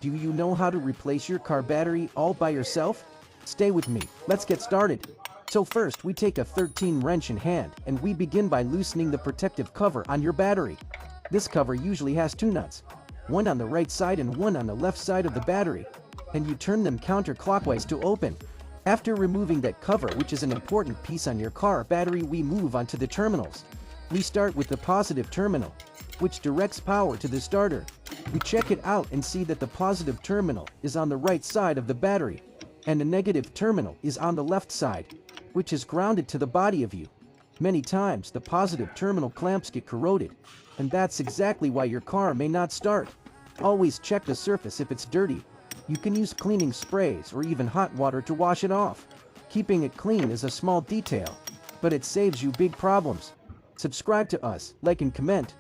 Do you know how to replace your car battery all by yourself? Stay with me, let's get started. So first we take a 13 wrench in hand and we begin by loosening the protective cover on your battery. This cover usually has two nuts, one on the right side and one on the left side of the battery, and you turn them counterclockwise to open. After removing that cover, which is an important piece on your car battery, we move on to the terminals. We start with the positive terminal, which directs power to the starter. We check it out and see that the positive terminal is on the right side of the battery, and the negative terminal is on the left side, which is grounded to the body of you. Many times the positive terminal clamps get corroded, and that's exactly why your car may not start. Always check the surface if it's dirty. You can use cleaning sprays or even hot water to wash it off. Keeping it clean is a small detail, but it saves you big problems. Subscribe to us, like and comment.